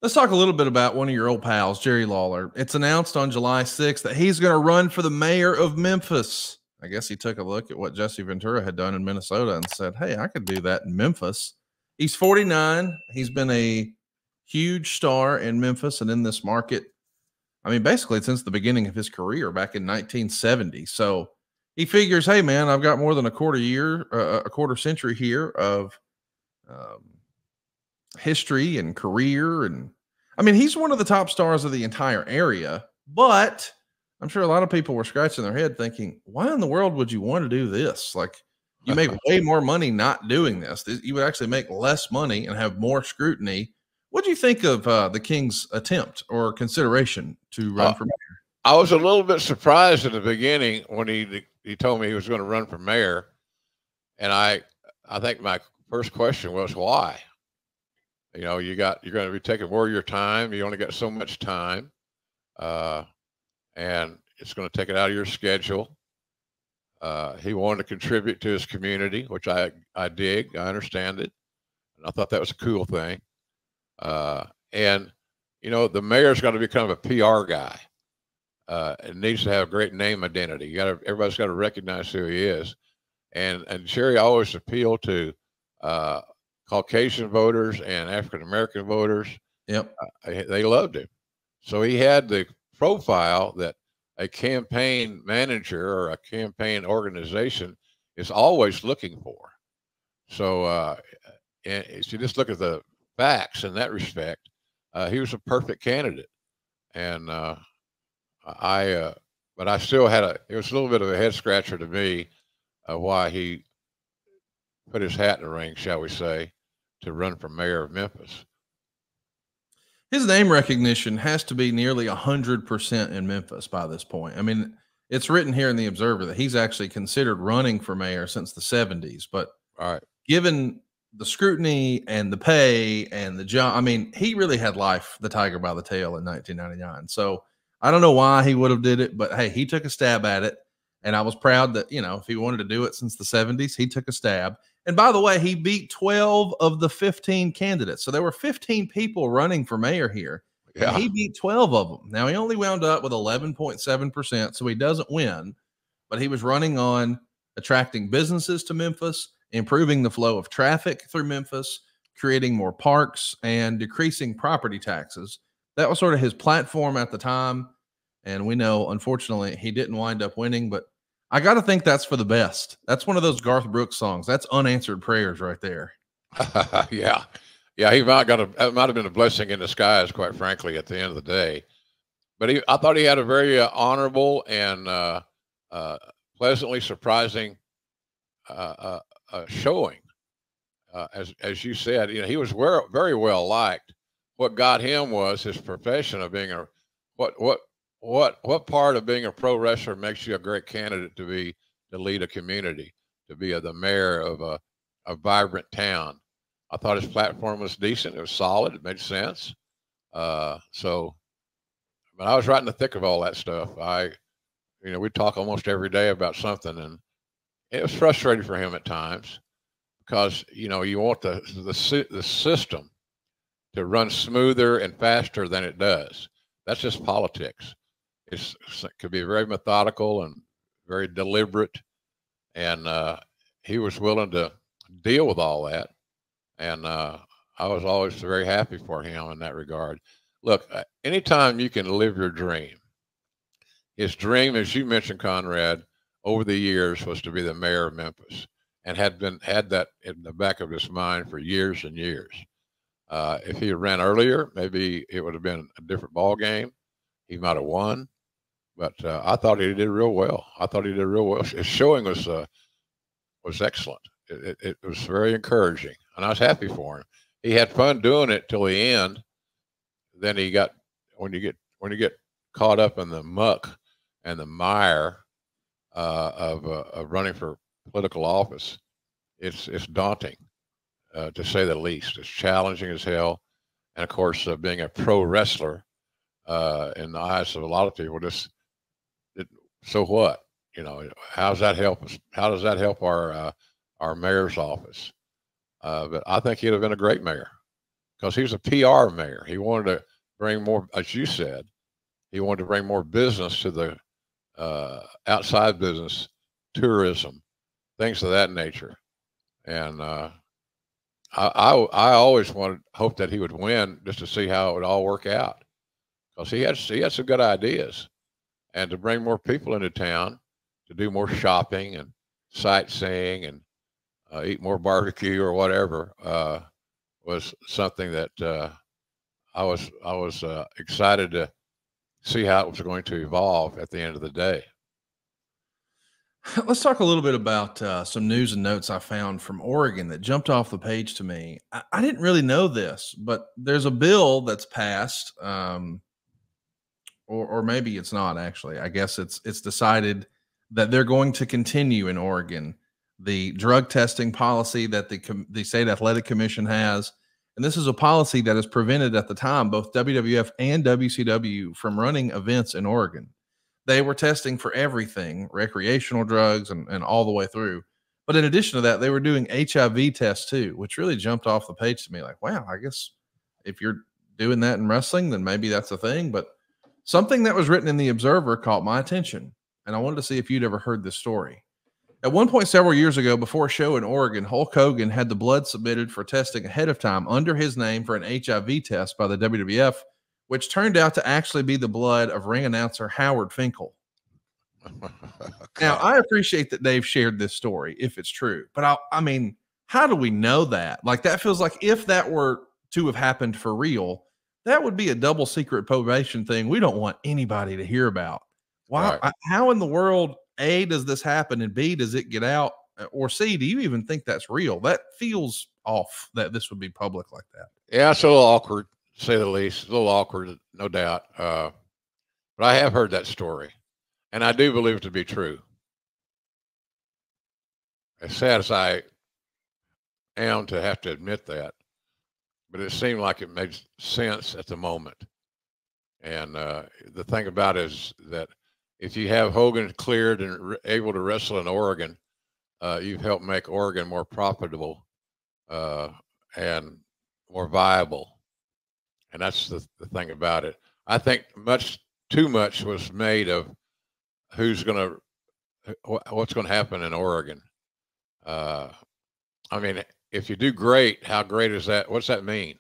Let's talk a little bit about one of your old pals, Jerry Lawler. It's announced on July 6th that he's going to run for the mayor of Memphis. I guess he took a look at what Jesse Ventura had done in Minnesota and said, hey, I could do that in Memphis. He's 49. He's been a huge star in Memphis and in this market. I mean, basically since the beginning of his career back in 1970. So he figures, hey, man, I've got more than a quarter century here of um, history and career. And I mean, he's one of the top stars of the entire area, but I'm sure a lot of people were scratching their head thinking, why in the world would you want to do this? Like, you make way more money not doing this. You would actually make less money and have more scrutiny. What do you think of the King's attempt or consideration to run for mayor? I was a little bit surprised in the beginning when he told me he was going to run for mayor, and I think my first question was why. You know, you're going to be taking more of your time. You only got so much time, and it's going to take it out of your schedule. He wanted to contribute to his community, which I dig. I understand it, and I thought that was a cool thing. And you know, the mayor's got to be kind of a PR guy. It needs to have a great name identity. Everybody's got to recognize who he is. And Jerry always appealed to Caucasian voters and African American voters. Yep. They loved him. So he had the profile that a campaign manager or a campaign organization is always looking for. So and if you just look at the facts in that respect, he was a perfect candidate. And but I still it was a little bit of a head scratcher to me why he put his hat in the ring, shall we say, to run for mayor of Memphis. His name recognition has to be nearly 100% in Memphis by this point. I mean, it's written here in the Observer that he's actually considered running for mayor since the 70s. But given the scrutiny and the pay and the job, I mean, he really had the tiger by the tail in 1999. So I don't know why he would have did it, but hey, he took a stab at it. And I was proud that, you know, if he wanted to do it since the 70s, he took a stab. And by the way, he beat 12 of the 15 candidates. So there were 15 people running for mayor here. Yeah. And he beat 12 of them. Now, he only wound up with 11.7%, so he doesn't win. But he was running on attracting businesses to Memphis, improving the flow of traffic through Memphis, creating more parks, and decreasing property taxes. That was sort of his platform at the time. And we know, unfortunately, he didn't wind up winning, but I got to think that's for the best. That's one of those Garth Brooks songs. That's unanswered prayers right there. Yeah. He that might have been a blessing in disguise, quite frankly, at the end of the day. But I thought he had a very honorable and pleasantly surprising showing. As you said, you know, he was very well liked. What got him was his profession of being what part of being a pro wrestler makes you a great candidate to lead a community, to be the mayor of a vibrant town? I thought his platform was decent. It was solid. It made sense. But I was right in the thick of all that stuff. We talk almost every day about something, and it was frustrating for him at times because, you know, you want the system to run smoother and faster than it does. That's just politics. It could be very methodical and very deliberate, and he was willing to deal with all that, and I was always very happy for him in that regard. Look, anytime you can live your dream, his dream, as you mentioned, Conrad, over the years was to be the mayor of Memphis, and had that in the back of his mind for years and years. If he had ran earlier, maybe it would have been a different ball game. He might have won. But I thought he did real well. His showing was excellent. It was very encouraging, and I was happy for him. He had fun doing it till the end. Then when you get caught up in the muck and the mire of running for political office, it's daunting, to say the least. It's challenging as hell, and of course, being a pro wrestler in the eyes of a lot of people, so what? You know, how does that help us? How does that help our mayor's office? But I think he'd have been a great mayor. because he was a PR mayor. He wanted to bring more, as you said, he wanted to bring more business to the outside business, tourism, things of that nature. And I always hoped that he would win just to see how it would all work out, because he had some good ideas, and to bring more people into town, to do more shopping and sightseeing and eat more barbecue or whatever was something that I was excited to see how it was going to evolve at the end of the day. Let's talk a little bit about some news and notes I found from Oregon that jumped off the page to me. I didn't really know this, but there's a bill that's passed, or maybe it's not actually. I guess it's decided that they're going to continue in Oregon the drug testing policy that the state athletic commission has. And this is a policy that has prevented at the time both WWF and WCW from running events in Oregon. They were testing for everything, recreational drugs and all the way through. But in addition to that, they were doing HIV tests too, which really jumped off the page to me. Like, wow, I guess if you're doing that in wrestling, then maybe that's a thing. But something that was written in the Observer caught my attention, and I wanted to see if you'd ever heard this story. At one point several years ago, before a show in Oregon, Hulk Hogan had the blood submitted for testing ahead of time under his name for an HIV test by the WWF, which turned out to actually be the blood of ring announcer Howard Finkel. Now, I appreciate that Dave shared this story, if it's true, but I mean, how do we know that? Like, that feels like if that were to have happened for real, that would be a double secret probation thing we don't want anybody to hear about. Why? Right. How in the world, A, does this happen, and B, does it get out? Or C, do you even think that's real? That feels off that this would be public like that. Yeah, it's a little awkward, to say the least. A little awkward, no doubt. But I have heard that story, and I do believe it to be true. As sad as I am to have to admit that, but it seemed like it made sense at the moment. And the thing about it is that if you have Hogan cleared and able to wrestle in Oregon, you've helped make Oregon more profitable and more viable. And that's the thing about it. I think too much was made of what's going to happen in Oregon. I mean, if you do great, how great is that? What's that mean?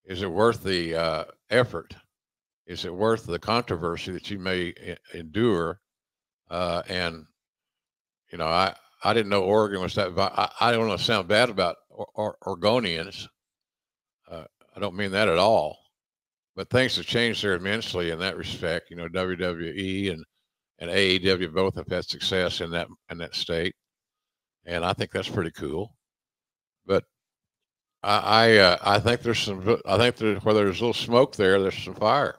Is it worth the effort? Is it worth the controversy that you may endure? And, you know, I didn't know Oregon was that. I don't want to sound bad about Oregonians. I don't mean that at all. But things have changed there immensely in that respect. You know, WWE and AEW both have had success in that state, and I think that's pretty cool. But I think there's some. I think where there's a little smoke there, there's some fire.